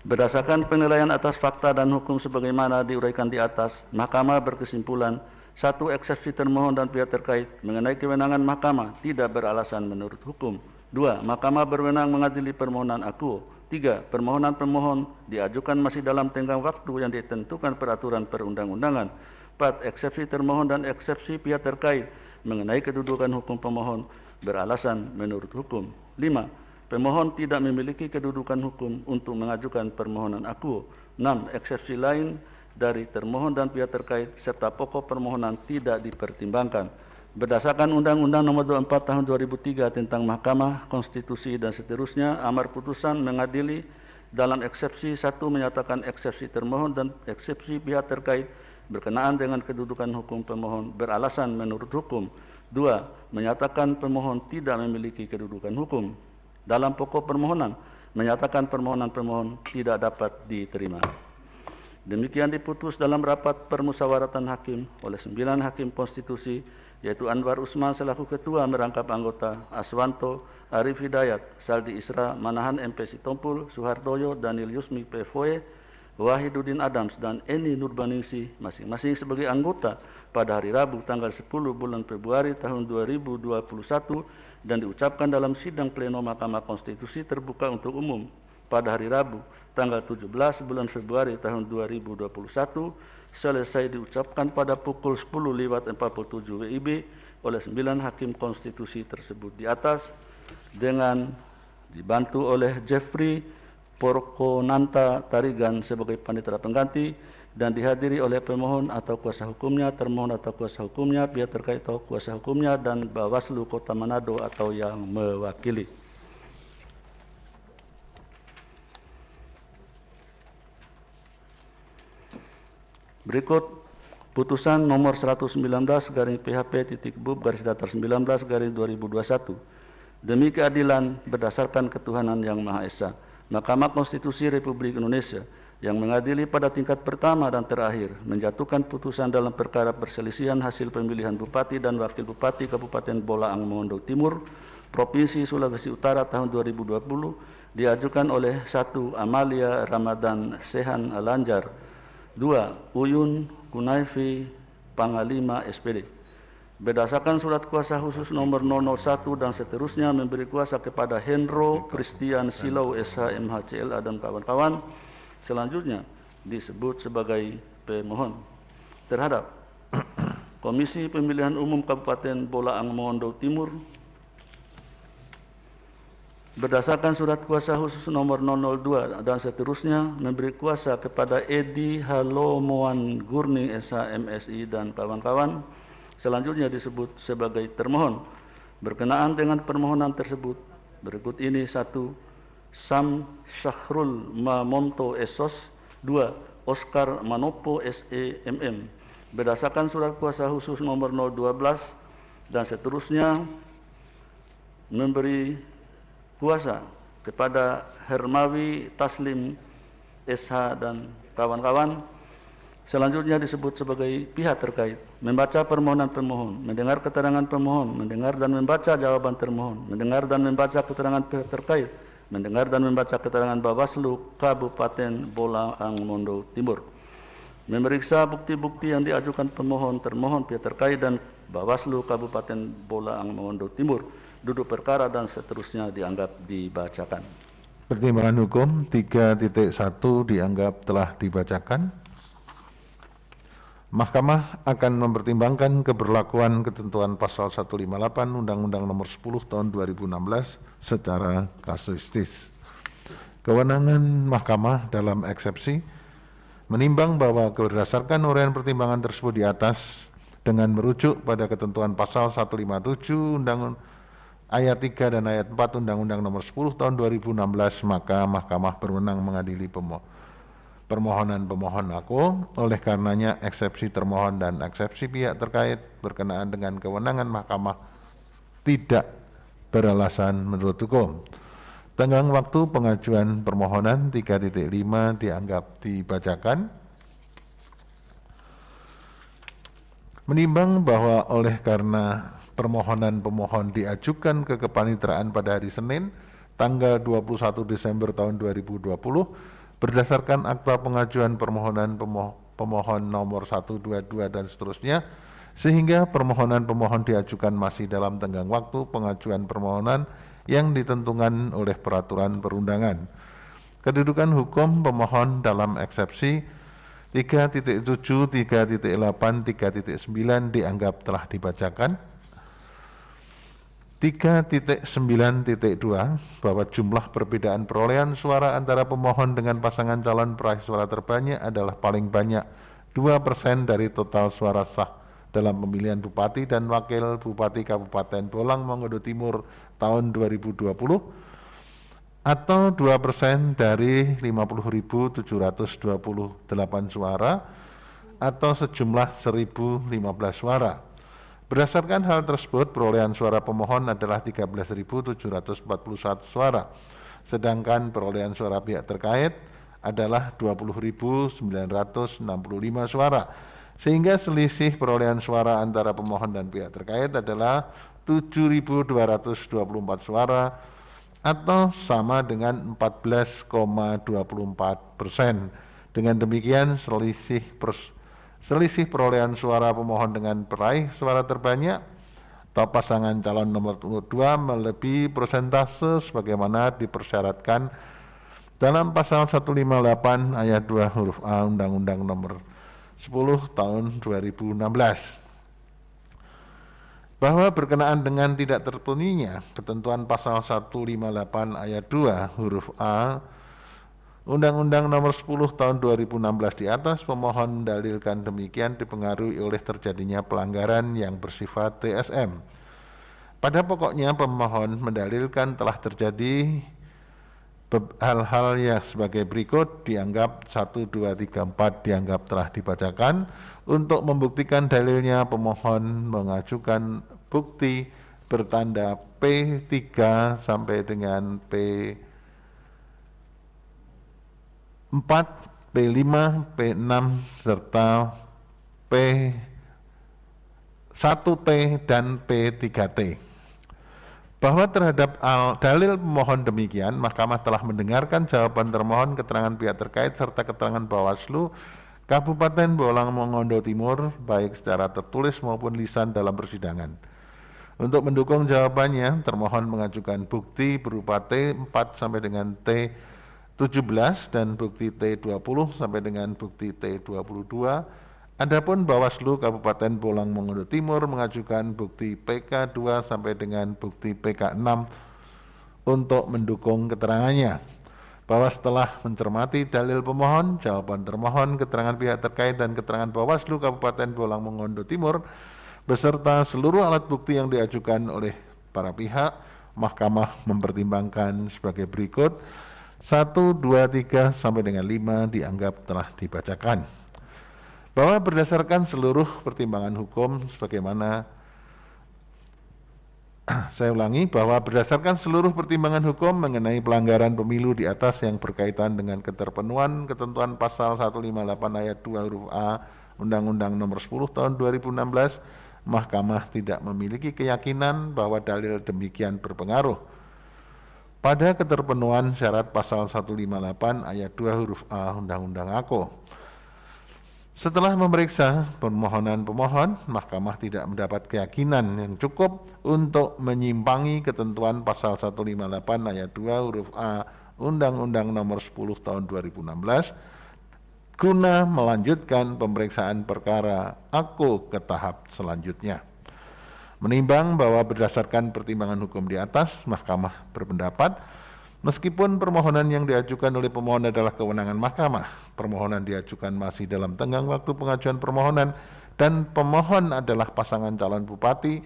Berdasarkan penilaian atas fakta dan hukum sebagaimana diuraikan di atas, Mahkamah berkesimpulan: 1. Eksepsi termohon dan pihak terkait mengenai kewenangan Mahkamah tidak beralasan menurut hukum. 2. Mahkamah berwenang mengadili permohonan Akuo. 3. Permohonan pemohon diajukan masih dalam tenggang waktu yang ditentukan peraturan perundang-undangan. 4. Eksepsi termohon dan eksepsi pihak terkait mengenai kedudukan hukum pemohon beralasan menurut hukum. 5. Pemohon tidak memiliki kedudukan hukum untuk mengajukan permohonan Akuo. 6. Eksepsi lain dari termohon dan pihak terkait serta pokok permohonan tidak dipertimbangkan. Berdasarkan Undang-Undang Nomor 24 Tahun 2003 tentang Mahkamah Konstitusi dan seterusnya, amar putusan mengadili dalam eksepsi 1 menyatakan eksepsi termohon dan eksepsi pihak terkait berkenaan dengan kedudukan hukum pemohon beralasan menurut hukum. 2. Menyatakan pemohon tidak memiliki kedudukan hukum. Dalam pokok permohonan menyatakan permohonan pemohon tidak dapat diterima. Demikian diputus dalam rapat permusyawaratan hakim oleh 9 hakim konstitusi, yaitu Anwar Usman selaku ketua merangkap anggota, Aswanto, Arif Hidayat, Saldi Isra, Manahan MP Sitompul, Suhartoyo, Daniel Yusmi PFOE, Wahidudin Adams, dan Eni Nurbaningsih masing-masing sebagai anggota pada hari Rabu tanggal 10 bulan Februari tahun 2021 dan diucapkan dalam sidang pleno Mahkamah Konstitusi terbuka untuk umum pada hari Rabu tanggal 17 bulan Februari tahun 2021 selesai diucapkan pada pukul 10:47 WIB oleh 9 hakim konstitusi tersebut di atas dengan dibantu oleh Jeffrey Porkonanta Tarigan sebagai panitera pengganti dan dihadiri oleh pemohon atau kuasa hukumnya, termohon atau kuasa hukumnya, pihak terkait atau kuasa hukumnya, dan Bawaslu Kota Manado atau yang mewakili. Berikut putusan nomor 119/PHP.BUB/19/2021 demi keadilan berdasarkan ketuhanan yang Maha Esa. Mahkamah Konstitusi Republik Indonesia yang mengadili pada tingkat pertama dan terakhir menjatuhkan putusan dalam perkara perselisihan hasil pemilihan Bupati dan Wakil Bupati Kabupaten Bolaang Mongondo Timur, Provinsi Sulawesi Utara tahun 2020 diajukan oleh 1. Amalia Ramadan Sehan Alanjar, 2. Uyun Kunaifi Pangalima SPD. Berdasarkan surat kuasa khusus nomor 001 dan seterusnya memberi kuasa kepada Hendro Christian Silau SH MHCLA dan kawan-kawan selanjutnya disebut sebagai pemohon terhadap Komisi Pemilihan Umum Kabupaten Bolaang Mongondo Timur berdasarkan surat kuasa khusus nomor 002 dan seterusnya memberi kuasa kepada Edi Halomoan Gurning SH MSI dan kawan-kawan selanjutnya disebut sebagai termohon. Berkenaan dengan permohonan tersebut berikut ini: 1. Sam Syahrul Mamonto Esos. 2. Oscar Manopo SEMM. Berdasarkan surat kuasa khusus nomor 012 dan seterusnya memberi kuasa kepada Hermawi Taslim SH dan kawan-kawan. Selanjutnya disebut sebagai pihak terkait membaca permohonan pemohon, mendengar keterangan pemohon, mendengar dan membaca jawaban termohon, mendengar dan membaca keterangan pihak terkait, mendengar dan membaca keterangan Bawaslu Kabupaten Bolaang Mondo Timur, memeriksa bukti-bukti yang diajukan pemohon, termohon, pihak terkait dan Bawaslu Kabupaten Bolaang Mondo Timur, duduk perkara dan seterusnya dianggap dibacakan. Pertimbangan hukum 3.1 dianggap telah dibacakan. Mahkamah akan mempertimbangkan keberlakuan ketentuan pasal 158 Undang-Undang Nomor 10 Tahun 2016 secara kasuistis. Kewenangan Mahkamah dalam eksepsi menimbang bahwa berdasarkan uraian pertimbangan tersebut di atas dengan merujuk pada ketentuan pasal 157 ayat 3 dan ayat 4 Undang-Undang Nomor 10 Tahun 2016, maka Mahkamah berwenang mengadili permohonan pemohon aku. Oleh karenanya eksepsi termohon dan eksepsi pihak terkait berkenaan dengan kewenangan Mahkamah tidak beralasan menurut hukum. Tenggang waktu pengajuan permohonan 3.5 dianggap dibacakan. Menimbang bahwa oleh karena permohonan pemohon diajukan ke kepanitraan pada hari Senin tanggal 21 Desember tahun 2020 berdasarkan akta pengajuan permohonan pemohon nomor 122 dan seterusnya, sehingga permohonan pemohon diajukan masih dalam tenggang waktu pengajuan permohonan yang ditentukan oleh peraturan perundangan. Kedudukan hukum pemohon dalam eksepsi 3.7, 3.8, 3.9 dianggap telah dibacakan. 3.9.2 bahwa jumlah perbedaan perolehan suara antara pemohon dengan pasangan calon peraih suara terbanyak adalah paling banyak 2% dari total suara sah dalam pemilihan Bupati dan Wakil Bupati Kabupaten Bolang Mongondo Timur tahun 2020 atau 2% dari 50.728 suara atau sejumlah 1.015 suara. Berdasarkan hal tersebut, perolehan suara pemohon adalah 13.741 suara, sedangkan perolehan suara pihak terkait adalah 20.965 suara, sehingga selisih perolehan suara antara pemohon dan pihak terkait adalah 7.224 suara atau sama dengan 14,24%. Dengan demikian selisih perolehan suara pemohon dengan peraih suara terbanyak atau pasangan calon nomor 2 melebihi persentase sebagaimana dipersyaratkan dalam pasal 158 ayat 2 huruf A Undang-Undang Nomor 10 tahun 2016. Bahwa berkenaan dengan tidak terpenuhinya ketentuan pasal 158 ayat 2 huruf A Undang-Undang Nomor 10 Tahun 2016 di atas, pemohon mendalilkan demikian dipengaruhi oleh terjadinya pelanggaran yang bersifat TSM. Pada pokoknya pemohon mendalilkan telah terjadi hal-hal yang sebagai berikut dianggap 1, 2, 3, 4 dianggap telah dibacakan. Untuk membuktikan dalilnya pemohon mengajukan bukti bertanda P3 sampai dengan P4, P5, P6 serta P1T dan P3T. Bahwa terhadap dalil pemohon demikian, Mahkamah telah mendengarkan jawaban termohon, keterangan pihak terkait serta keterangan Bawaslu Kabupaten Bolang Mongondo Timur baik secara tertulis maupun lisan dalam persidangan. Untuk mendukung jawabannya, termohon mengajukan bukti berupa T4 sampai dengan T17 dan bukti T20 sampai dengan bukti T22. Adapun Bawaslu Kabupaten Bolang Mongondo Timur mengajukan bukti PK2 sampai dengan bukti PK6 untuk mendukung keterangannya. Bahwa setelah mencermati dalil pemohon, jawaban termohon, keterangan pihak terkait dan keterangan Bawaslu Kabupaten Bolang Mongondo Timur beserta seluruh alat bukti yang diajukan oleh para pihak, Mahkamah mempertimbangkan sebagai berikut. 1, 2, 3 sampai dengan 5 dianggap telah dibacakan. Bahwa berdasarkan seluruh pertimbangan hukum sebagaimana saya ulangi, bahwa berdasarkan seluruh pertimbangan hukum mengenai pelanggaran pemilu di atas yang berkaitan dengan keterpenuhan ketentuan pasal 158 ayat 2 huruf A Undang-Undang Nomor 10 Tahun 2016, Mahkamah tidak memiliki keyakinan bahwa dalil demikian berpengaruh pada keterpenuhan syarat pasal 158 ayat 2 huruf A Undang-Undang AKO. Setelah memeriksa permohonan pemohon, Mahkamah tidak mendapat keyakinan yang cukup untuk menyimpangi ketentuan pasal 158 ayat 2 huruf A Undang-Undang Nomor 10 Tahun 2016 guna melanjutkan pemeriksaan perkara AKO ke tahap selanjutnya. Menimbang bahwa berdasarkan pertimbangan hukum di atas, Mahkamah berpendapat meskipun permohonan yang diajukan oleh pemohon adalah kewenangan Mahkamah, permohonan diajukan masih dalam tenggang waktu pengajuan permohonan dan pemohon adalah pasangan calon bupati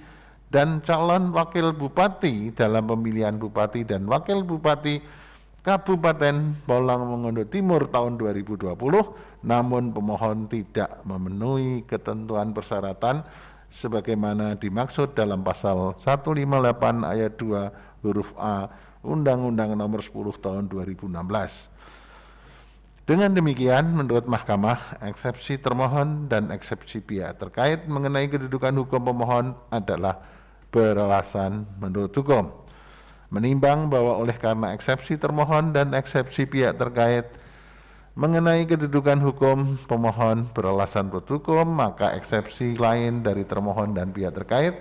dan calon wakil bupati dalam pemilihan bupati dan wakil bupati Kabupaten Bolang Mongondo Timur tahun 2020, namun pemohon tidak memenuhi ketentuan persyaratan sebagaimana dimaksud dalam pasal 158 ayat 2 huruf A Undang-Undang Nomor 10 Tahun 2016. Dengan demikian, menurut Mahkamah, eksepsi termohon dan eksepsi pihak terkait mengenai kedudukan hukum pemohon adalah beralasan menurut hukum. Menimbang bahwa oleh karena eksepsi termohon dan eksepsi pihak terkait mengenai kedudukan hukum pemohon beralasan menurut hukum, maka eksepsi lain dari termohon dan pihak terkait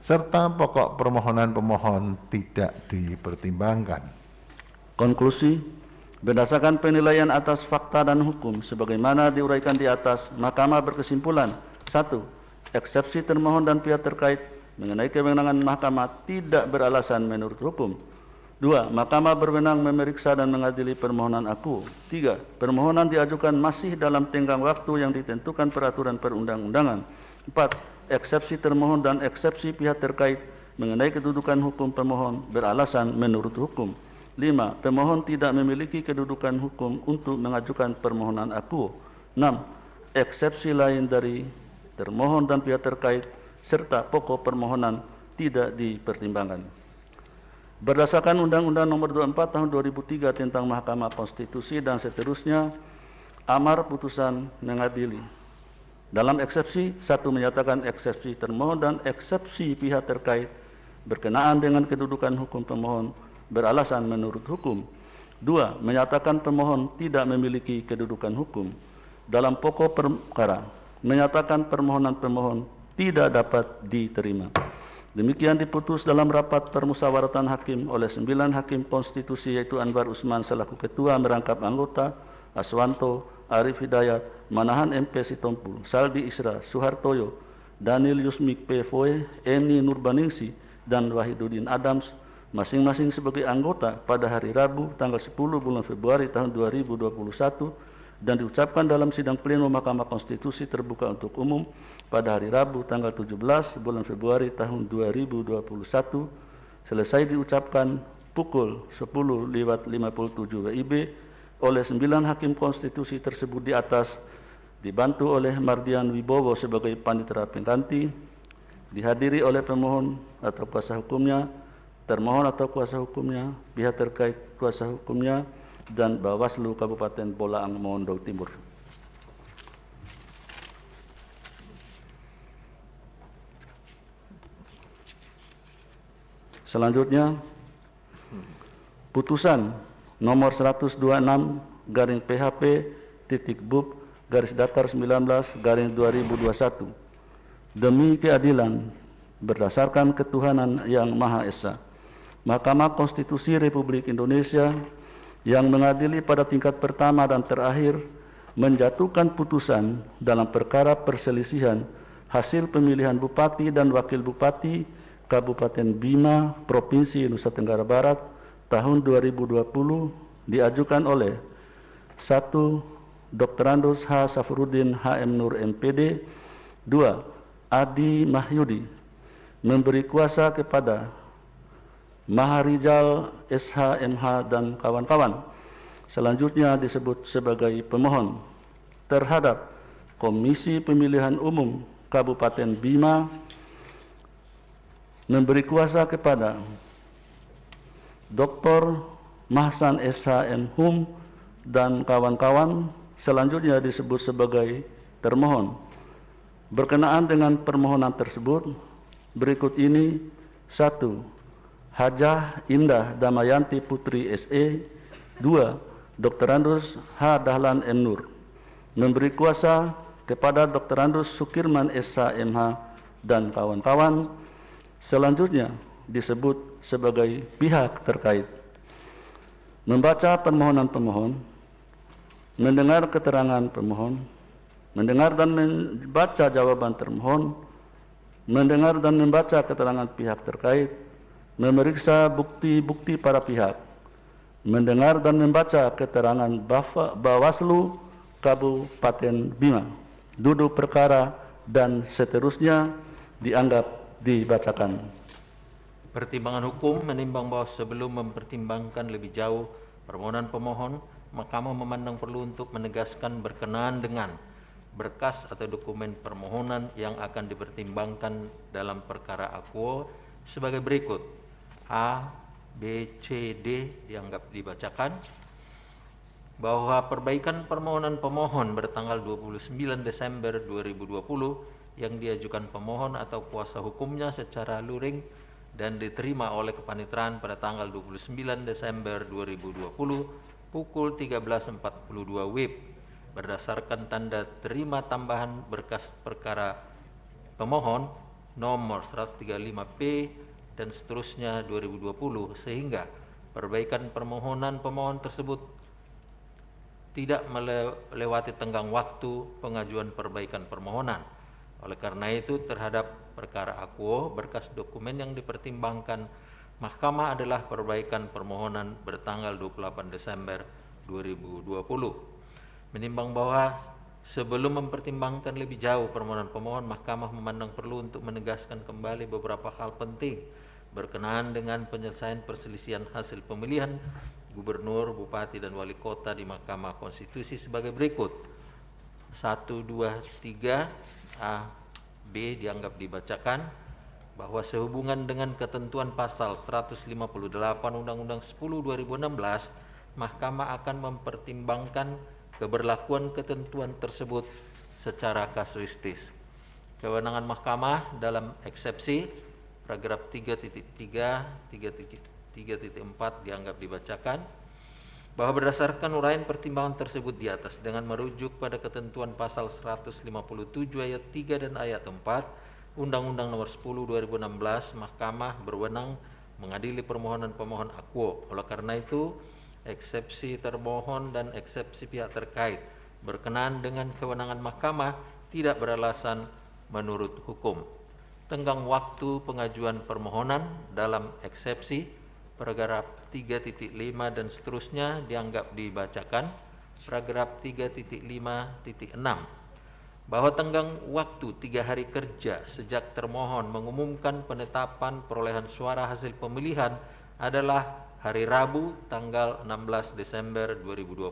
serta pokok permohonan pemohon tidak dipertimbangkan. Konklusi, berdasarkan penilaian atas fakta dan hukum sebagaimana diuraikan di atas, Mahkamah berkesimpulan: 1. Eksepsi termohon dan pihak terkait mengenai kewenangan Mahkamah tidak beralasan menurut hukum. 2. Mahkamah berwenang memeriksa dan mengadili permohonan AKO. 3. Permohonan diajukan masih dalam tenggang waktu yang ditentukan peraturan perundang-undangan. 4. Eksepsi termohon dan eksepsi pihak terkait mengenai kedudukan hukum pemohon beralasan menurut hukum. 5. Pemohon tidak memiliki kedudukan hukum untuk mengajukan permohonan AKO. 6. Eksepsi lain dari termohon dan pihak terkait serta pokok permohonan tidak dipertimbangkan. Berdasarkan Undang-Undang Nomor 24 Tahun 2003 tentang Mahkamah Konstitusi dan seterusnya, amar putusan mengadili. Dalam eksepsi, 1. Menyatakan eksepsi termohon dan eksepsi pihak terkait berkenaan dengan kedudukan hukum pemohon beralasan menurut hukum. 2. Menyatakan pemohon tidak memiliki kedudukan hukum. Dalam pokok perkara, menyatakan permohonan pemohon tidak dapat diterima. Demikian diputus dalam rapat permusyawaratan hakim oleh 9 hakim konstitusi, yaitu Anwar Usman selaku ketua, merangkap anggota Aswanto, Arif Hidayat, Manahan MP Sitompul, Saldi Isra, Suhartoyo, Daniel Yusmik P. Foe, Eni Nurbaningsi, dan Wahidudin Adams, masing-masing sebagai anggota pada hari Rabu tanggal 10 bulan Februari tahun 2021 dan diucapkan dalam sidang pleno Mahkamah Konstitusi terbuka untuk umum pada hari Rabu tanggal 17 bulan Februari tahun 2021, selesai diucapkan pukul 10:57 WIB oleh 9 hakim konstitusi tersebut di atas, dibantu oleh Mardian Wibowo sebagai panitera pengganti, dihadiri oleh pemohon atau kuasa hukumnya, termohon atau kuasa hukumnya, pihak terkait kuasa hukumnya, dan Bawaslu Kabupaten Bolang Mongondo Timur. Selanjutnya, putusan nomor 126/PHP.BUB/19/2021 demi keadilan berdasarkan ketuhanan yang Maha Esa, Mahkamah Konstitusi Republik Indonesia yang mengadili pada tingkat pertama dan terakhir menjatuhkan putusan dalam perkara perselisihan hasil pemilihan bupati dan wakil bupati Kabupaten Bima, Provinsi Nusa Tenggara Barat tahun 2020 diajukan oleh 1. Dr. Andos H. Safuruddin HM Nur MPD. 2. Adi Mahyudi memberi kuasa kepada Maharijal SH.MH dan kawan-kawan selanjutnya disebut sebagai pemohon terhadap Komisi Pemilihan Umum Kabupaten Bima memberi kuasa kepada Dr. Mahsan SH.MHum dan kawan-kawan selanjutnya disebut sebagai termohon. Berkenaan dengan permohonan tersebut, berikut ini: 1. Hajah Indah Damayanti Putri SE. 2. Dr. Andus H. Dahlan M. Nur memberi kuasa kepada Dr. Andus Sukirman SH.MH dan kawan-kawan selanjutnya disebut sebagai pihak terkait. Membaca permohonan pemohon, mendengar keterangan pemohon, mendengar dan membaca jawaban termohon, mendengar dan membaca keterangan pihak terkait, memeriksa bukti-bukti para pihak, mendengar dan membaca keterangan Bawaslu Kabupaten Bima, duduk perkara, dan seterusnya dianggap dibacakan. Pertimbangan hukum menimbang bahwa sebelum mempertimbangkan lebih jauh permohonan pemohon, Mahkamah memandang perlu untuk menegaskan berkenaan dengan berkas atau dokumen permohonan yang akan dipertimbangkan dalam perkara akuo sebagai berikut: A, B, C, D dianggap dibacakan. Bahwa perbaikan permohonan pemohon bertanggal 29 Desember 2020 yang diajukan pemohon atau kuasa hukumnya secara luring dan diterima oleh Kepaniteraan pada tanggal 29 Desember 2020 pukul 13.42 WIB berdasarkan tanda terima tambahan berkas perkara pemohon nomor 135P dan seterusnya 2020, sehingga perbaikan permohonan pemohon tersebut tidak melewati tenggang waktu pengajuan perbaikan permohonan. Oleh karena itu, terhadap perkara akuo, berkas dokumen yang dipertimbangkan Mahkamah adalah perbaikan permohonan bertanggal 28 Desember 2020. Menimbang bahwa sebelum mempertimbangkan lebih jauh permohonan pemohon, Mahkamah memandang perlu untuk menegaskan kembali beberapa hal penting berkenaan dengan penyelesaian perselisihan hasil pemilihan gubernur, bupati, dan wali kota di Mahkamah Konstitusi sebagai berikut: 1, 2, 3, A, B dianggap dibacakan. Bahwa sehubungan dengan ketentuan pasal 158 Undang-Undang 10/2016, Mahkamah akan mempertimbangkan keberlakuan ketentuan tersebut secara kasuistis. Kewenangan Mahkamah dalam eksepsi paragraf 3.3, 3.4 dianggap dibacakan. Bahwa berdasarkan uraian pertimbangan tersebut di atas dengan merujuk pada ketentuan pasal 157 ayat 3 dan ayat 4 Undang-Undang Nomor 10/2016, Mahkamah berwenang mengadili permohonan pemohon akuo. Oleh karena itu, eksepsi termohon dan eksepsi pihak terkait berkenaan dengan kewenangan Mahkamah tidak beralasan menurut hukum. Tenggang waktu pengajuan permohonan dalam eksepsi paragraf 3.5 dan seterusnya dianggap dibacakan. Paragraf 3.5.6 bahwa tenggang waktu 3 hari kerja sejak termohon mengumumkan penetapan perolehan suara hasil pemilihan adalah hari Rabu tanggal 16 Desember 2020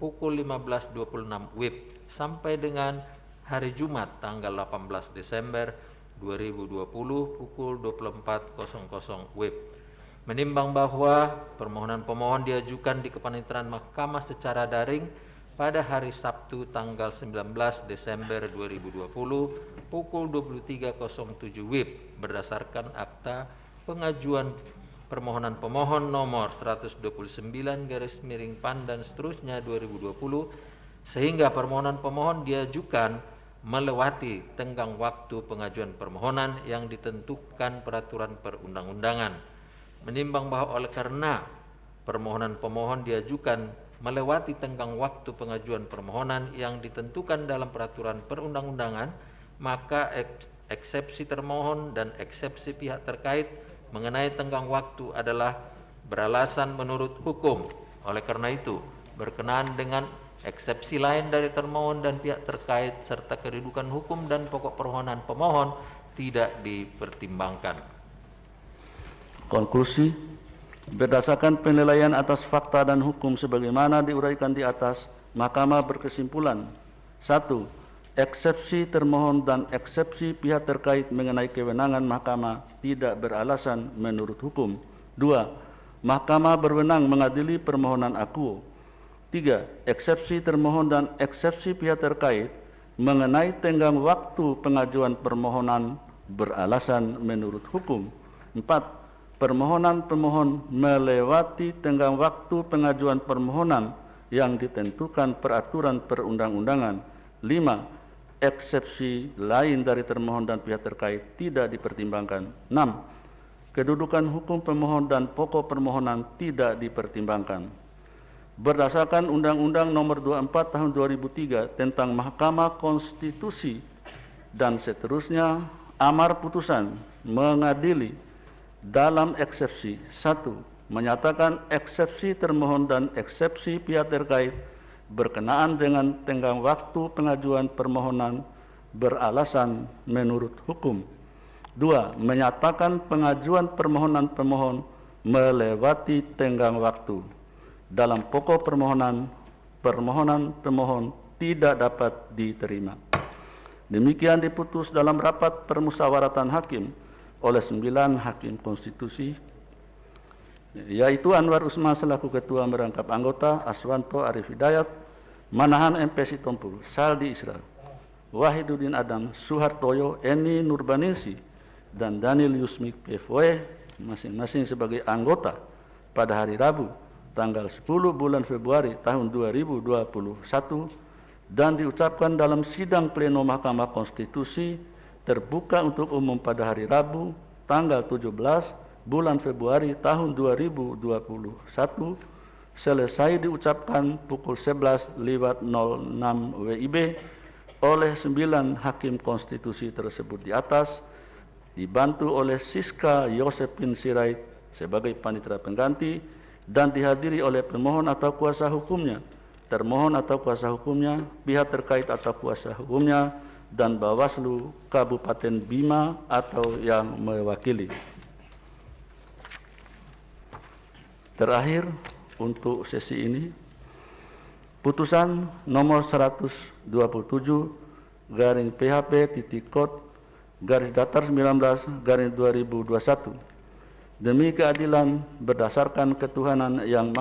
pukul 15.26 WIB sampai dengan hari Jumat tanggal 18 Desember 2020 pukul 24.00 WIB. Menimbang bahwa permohonan pemohon diajukan di Kepaniteraan Mahkamah secara daring pada hari Sabtu tanggal 19 Desember 2020 pukul 23.07 WIB berdasarkan akta pengajuan permohonan pemohon nomor 129/PAN dan seterusnya 2020, sehingga permohonan pemohon diajukan melewati tenggang waktu pengajuan permohonan yang ditentukan peraturan perundang-undangan. Menimbang bahwa oleh karena permohonan pemohon diajukan melewati tenggang waktu pengajuan permohonan yang ditentukan dalam peraturan perundang-undangan, maka eksepsi termohon dan eksepsi pihak terkait mengenai tenggang waktu adalah beralasan menurut hukum. Oleh karena itu, berkenaan dengan eksepsi lain dari termohon dan pihak terkait serta kedudukan hukum dan pokok permohonan pemohon tidak dipertimbangkan. Konklusi, berdasarkan penilaian atas fakta dan hukum sebagaimana diuraikan di atas, Mahkamah berkesimpulan: 1. Eksepsi termohon dan eksepsi pihak terkait mengenai kewenangan Mahkamah tidak beralasan menurut hukum. 2. Mahkamah berwenang mengadili permohonan akuo. 3. Eksepsi termohon dan eksepsi pihak terkait mengenai tenggang waktu pengajuan permohonan beralasan menurut hukum. 4. Permohonan pemohon melewati tenggang waktu pengajuan permohonan yang ditentukan peraturan perundang-undangan. 5. Eksepsi lain dari termohon dan pihak terkait tidak dipertimbangkan. 6. Kedudukan hukum pemohon dan pokok permohonan tidak dipertimbangkan. Berdasarkan Undang-Undang Nomor 24 Tahun 2003 tentang Mahkamah Konstitusi dan seterusnya, amar putusan mengadili dalam eksepsi: 1. Menyatakan eksepsi termohon dan eksepsi pihak terkait berkenaan dengan tenggang waktu pengajuan permohonan beralasan menurut hukum. 2. Menyatakan pengajuan permohonan pemohon melewati tenggang waktu. Dalam pokok permohonan pemohon tidak dapat diterima. Demikian diputus dalam rapat permusyawaratan hakim oleh 9 hakim konstitusi, yaitu Anwar Usman selaku ketua merangkap anggota, Aswanto Arif Hidayat, Manahan MP Sitompul, Saldi Isra, Wahiduddin Adam, Suhartoyo, Eni Nurbaningsi, dan Daniel Yusmik PFW, masing-masing sebagai anggota pada hari Rabu tanggal 10 bulan Februari tahun 2021, dan diucapkan dalam sidang pleno Mahkamah Konstitusi terbuka untuk umum pada hari Rabu tanggal 17 bulan Februari tahun 2021, selesai diucapkan pukul 11:06 WIB oleh 9 hakim konstitusi tersebut di atas, dibantu oleh Siska Yosepin Sirait sebagai panitera pengganti dan dihadiri oleh pemohon atau kuasa hukumnya, termohon atau kuasa hukumnya, pihak terkait atau kuasa hukumnya, dan Bawaslu Kabupaten Bima atau yang mewakili. Terakhir untuk sesi ini, putusan nomor 127/PHP/19/2021 demi keadilan berdasarkan ketuhanan yang